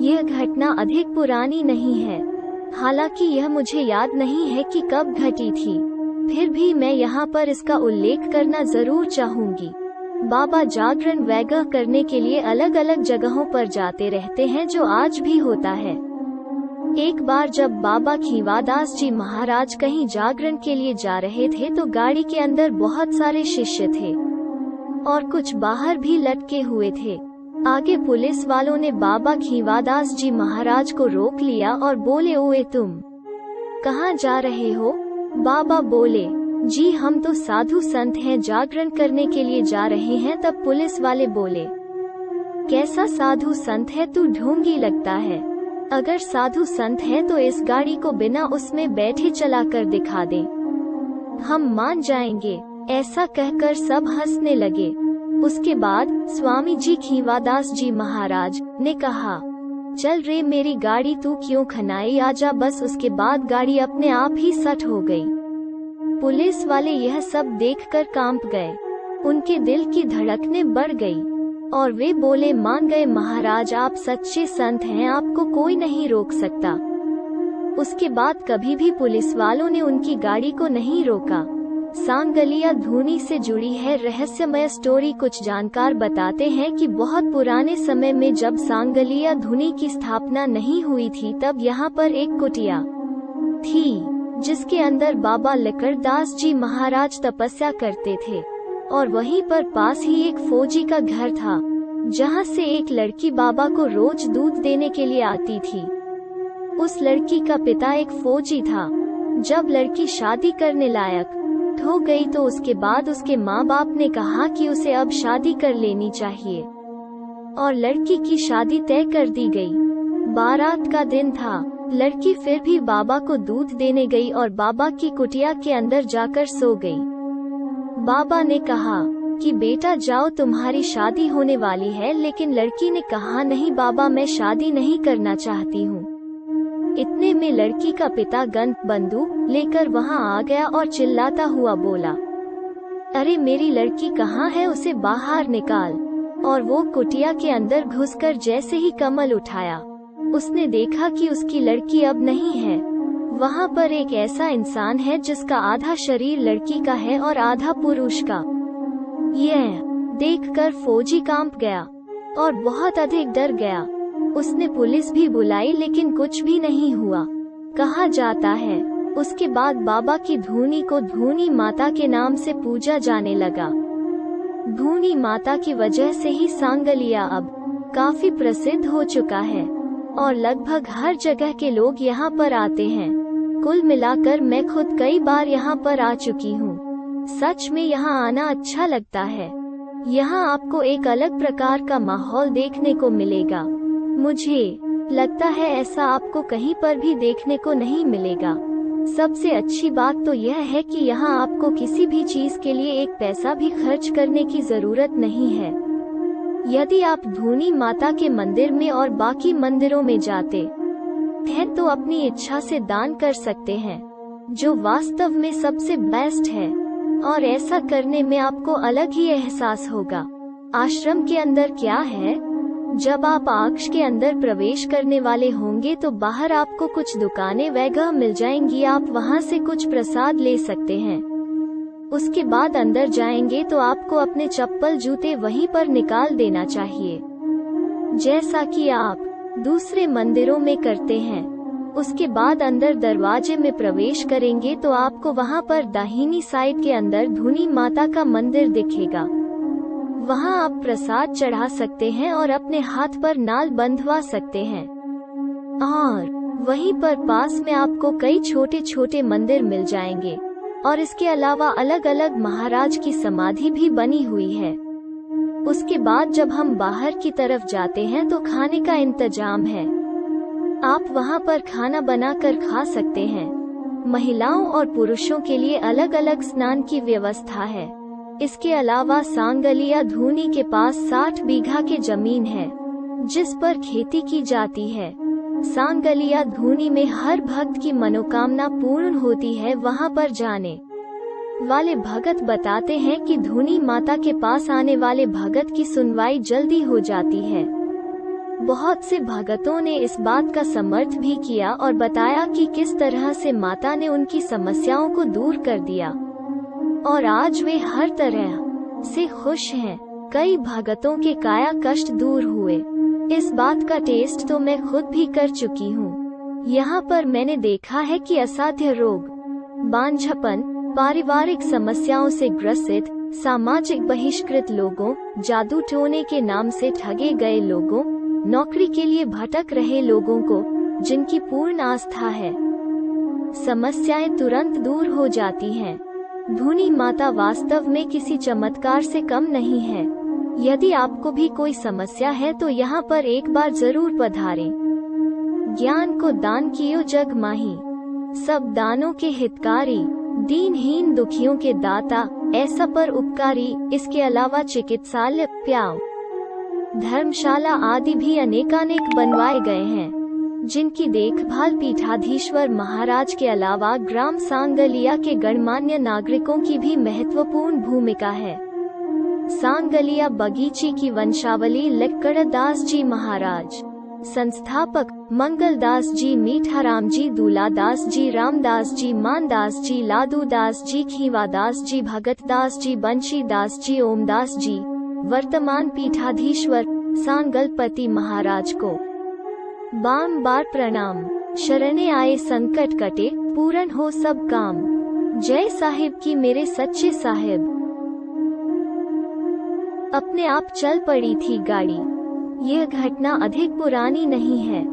यह घटना अधिक पुरानी नहीं है, हालांकि यह मुझे याद नहीं है कि कब घटी थी, फिर भी मैं यहाँ पर इसका उल्लेख करना जरूर चाहूंगी। बाबा जागरण वैगह करने के लिए अलग अलग जगहों पर जाते रहते हैं, जो आज भी होता है। एक बार जब बाबा खीवादास जी महाराज कहीं जागरण के लिए जा रहे थे तो गाड़ी के अंदर बहुत सारे शिष्य थे और कुछ बाहर भी लटके हुए थे। आगे पुलिस वालों ने बाबा खीवादास जी महाराज को रोक लिया और बोले, ओए तुम कहाँ जा रहे हो? बाबा बोले, जी हम तो साधु संत हैं, जागरण करने के लिए जा रहे हैं। तब पुलिस वाले बोले, कैसा साधु संत है तू, ढोंगी लगता है। अगर साधु संत है तो इस गाड़ी को बिना उसमें बैठे चला कर दिखा दे, हम मान जाएंगे। ऐसा कहकर सब हंसने लगे। उसके बाद स्वामी जी खीवादास जी महाराज ने कहा, चल रे मेरी गाड़ी तू क्यों खनाई, आजा। बस उसके बाद गाड़ी अपने आप ही सट हो गई। पुलिस वाले यह सब देखकर कांप गए, उनके दिल की धड़कनें बढ़ गई और वे बोले, मान गए महाराज, आप सच्चे संत हैं, आपको कोई नहीं रोक सकता। उसके बाद कभी भी पुलिस वालों ने उनकी गाड़ी को नहीं रोका। सांगलिया धुनी से जुड़ी है रहस्यमय स्टोरी। कुछ जानकार बताते हैं कि बहुत पुराने समय में जब सांगलिया धुनी की स्थापना नहीं हुई थी, तब यहाँ पर एक कुटिया थी जिसके अंदर बाबा लकड़दास जी महाराज तपस्या करते थे और वहीं पर पास ही एक फौजी का घर था, जहाँ से एक लड़की बाबा को रोज दूध देने के लिए आती थी। उस लड़की का पिता एक फौजी था। जब लड़की शादी करने लायक हो गई तो उसके बाद उसके माँ बाप ने कहा कि उसे अब शादी कर लेनी चाहिए और लड़की की शादी तय कर दी गई। बारात का दिन था। लड़की फिर भी बाबा को दूध देने गई और बाबा की कुटिया के अंदर जाकर सो गई। बाबा ने कहा कि बेटा जाओ, तुम्हारी शादी होने वाली है, लेकिन लड़की ने कहा, नहीं बाबा, मैं शादी नहीं करना चाहती हूँ। इतने में लड़की का पिता बंदूक लेकर वहाँ आ गया और चिल्लाता हुआ बोला, अरे मेरी लड़की कहाँ है, उसे बाहर निकाल। और वो कुटिया के अंदर घुसकर जैसे ही कमल उठाया, उसने देखा कि उसकी लड़की अब नहीं है। वहाँ पर एक ऐसा इंसान है जिसका आधा शरीर लड़की का है और आधा पुरुष का। यह देखकर फौजी कांप गया और बहुत अधिक डर गया। उसने पुलिस भी बुलाई लेकिन कुछ भी नहीं हुआ। कहा जाता है उसके बाद बाबा की धूनी को धूनी माता के नाम से पूजा जाने लगा। धूनी माता की वजह से ही सांगलिया अब काफी प्रसिद्ध हो चुका है और लगभग हर जगह के लोग यहाँ पर आते हैं। कुल मिलाकर मैं खुद कई बार यहाँ पर आ चुकी हूँ। सच में यहाँ आना अच्छा लगता है। यहाँ आपको एक अलग प्रकार का माहौल देखने को मिलेगा। मुझे लगता है ऐसा आपको कहीं पर भी देखने को नहीं मिलेगा। सबसे अच्छी बात तो यह है कि यहाँ आपको किसी भी चीज के लिए एक पैसा भी खर्च करने की जरूरत नहीं है। यदि आप धूनी माता के मंदिर में और बाकी मंदिरों में जाते हैं तो अपनी इच्छा से दान कर सकते हैं, जो वास्तव में सबसे बेस्ट है, और ऐसा करने में आपको अलग ही एहसास होगा। आश्रम के अंदर क्या है, जब आप आश्रम के अंदर प्रवेश करने वाले होंगे तो बाहर आपको कुछ दुकानें वगैरह मिल जाएंगी, आप वहां से कुछ प्रसाद ले सकते हैं। उसके बाद अंदर जाएंगे तो आपको अपने चप्पल जूते वहीं पर निकाल देना चाहिए, जैसा कि आप दूसरे मंदिरों में करते हैं। उसके बाद अंदर दरवाजे में प्रवेश करेंगे तो आपको वहां पर दाहिनी साइड के अंदर धूनी माता का मंदिर दिखेगा। वहां आप प्रसाद चढ़ा सकते हैं और अपने हाथ पर नाल बंधवा सकते हैं। और वहीं पर पास में आपको कई छोटे छोटे मंदिर मिल जाएंगे और इसके अलावा अलग अलग महाराज की समाधि भी बनी हुई है। उसके बाद जब हम बाहर की तरफ जाते हैं तो खाने का इंतजाम है, आप वहां पर खाना बनाकर खा सकते हैं। महिलाओं और पुरुषों के लिए अलग अलग स्नान की व्यवस्था है। इसके अलावा सांगलिया धूनी के पास 60 बीघा की जमीन है जिस पर खेती की जाती है। सांगलिया धूनी में हर भक्त की मनोकामना पूर्ण होती है। वहां पर जाने वाले भगत बताते हैं कि धूनी माता के पास आने वाले भगत की सुनवाई जल्दी हो जाती है। बहुत से भगतों ने इस बात का समर्थन भी किया और बताया कि किस तरह से माता ने उनकी समस्याओं को दूर कर दिया और आज वे हर तरह से खुश हैं। कई भगतों के काया कष्ट दूर हुए। इस बात का टेस्ट तो मैं खुद भी कर चुकी हूँ। यहाँ पर मैंने देखा है कि असाध्य रोग, बांझपन, पारिवारिक समस्याओं से ग्रसित, सामाजिक बहिष्कृत लोगों, जादू टोने के नाम से ठगे गए लोगों, नौकरी के लिए भटक रहे लोगों को, जिनकी पूर्ण आस्था है, समस्याएं तुरंत दूर हो जाती हैं। धुनी माता वास्तव में किसी चमत्कार से कम नहीं है। यदि आपको भी कोई समस्या है तो यहाँ पर एक बार जरूर पधारें। ज्ञान को दान कियो जग माही, सब दानों के हितकारी, दीनहीन दुखियों के दाता, ऐसा पर उपकारी। इसके अलावा चिकित्सालय, प्याव, धर्मशाला आदि भी अनेकानेक बनवाए गए हैं, जिनकी देखभाल पीठाधीश्वर महाराज के अलावा ग्राम सांगलिया के गणमान्य नागरिकों की भी महत्वपूर्ण भूमिका है। सांगलिया बगीची की वंशावली लक्कड़ दास जी महाराज, संस्थापक मंगलदास जी, मीठाराम जी, दूलादास जी, रामदास जी, मानदास जी, लादूदास जी, खीवादास जी, भगतदास जी, बंशीदास जी, ओमदास जी, वर्तमान पीठाधीश्वर सांगलपति महाराज को बार प्रणाम। शरणे आए संकट कटे, पूर्ण हो सब काम। जय साहिब की मेरे सच्चे साहिब। अपने आप चल पड़ी थी गाड़ी। यह घटना अधिक पुरानी नहीं है।